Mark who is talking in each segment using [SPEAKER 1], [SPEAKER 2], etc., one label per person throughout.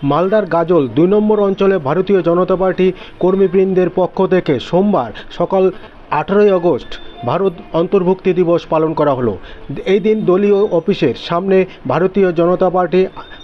[SPEAKER 1] মালদার গাজল ২ নম্বর অঞ্চলে ভারতীয় জনতা পার্টি কর্মীবৃন্দের পক্ষ থেকে সোমবার সকাল ১৮ই আগস্ট ভারত অন্তর্ভুক্তি দিবস পালন করা হলো। এই দিন দলীয় অফিসের সামনে ভারতীয় জনতা পার্টি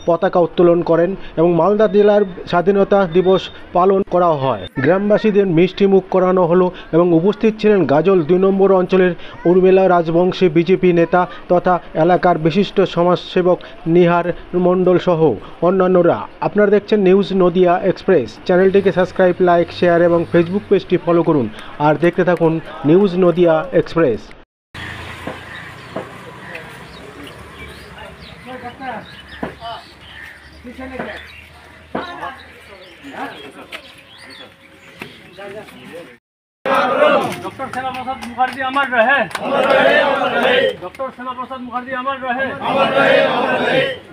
[SPEAKER 1] পতাকা উত্তোলন করেন এবং মালদা জেলার স্বাধীনতা দিবস পালন করা হয়। গ্রামবাসীদের মিষ্টিমুখ করানো হলো এবং উপস্থিত ছিলেন গাজল ২ নম্বর অঞ্চলের উর্মিলা রাজবংশী বিজেপি নেতা তথা এলাকার বিশিষ্ট সমাজসেবক নিহার মণ্ডল সহ অন্যান্যরা। আপনারা দেখছেন নিউজ নদিয়া এক্সপ্রেস। চ্যানেলটিকে সাবস্ক্রাইব, লাইক, শেয়ার এবং ফেসবুক পেজটি ফলো করুন আর দেখতে থাকুন news Nadia express.
[SPEAKER 2] Doctor Shyama Prasad Mukherjee अमर रहे। डॉक्टर श्यामा प्रसाद मुखर्जी अमर रहे।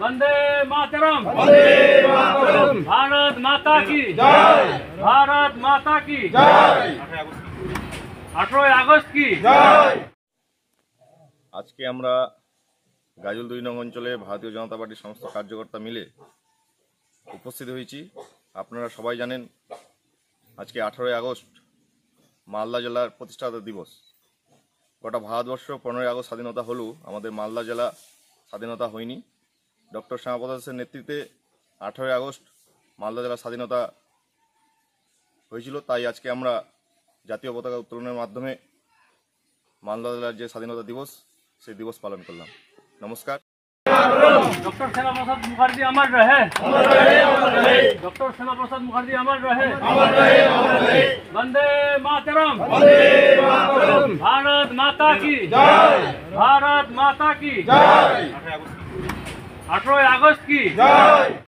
[SPEAKER 2] वंदे मातरम। भारत माता की जय। भारत माता की जय। 18 আগস্ট की जय।
[SPEAKER 3] আজকে আমরা গাজল ২ নং অঞ্চলে ভারতীয় জনতা পার্টির সমস্ত কার্যকর্তা মিলে উপস্থিত হয়েছি। আপনারা সবাই জানেন আজকে 18 আগস্ট মালদা জেলার প্রতিষ্ঠাতা দিবস। গোটা ভারতবর্ষ 15 আগস্ট স্বাধীনতা হলেও আমাদের মালদা জেলা স্বাধীনতা হয়নি। ডক্টর শ্যামাপ্রসাদ দাসের নেতৃত্বে 18 আগস্ট মালদা জেলার স্বাধীনতা হয়েছিল। তাই আজকে আমরা জাতীয় পতাকা উত্তোলনের মাধ্যমে মালদা জেলার যে স্বাধীনতা দিবস সেই দিবস পালন করলাম। নমস্কার।
[SPEAKER 2] डॉक्टर श्यामा प्रसाद मुखर्जी अमर रहे। डॉक्टर श्यामा प्रसाद मुखर्जी अमर रहे। वंदे मातरम। भारत माता की जय। भारत माता की जय। 18 আগস্ট की जय।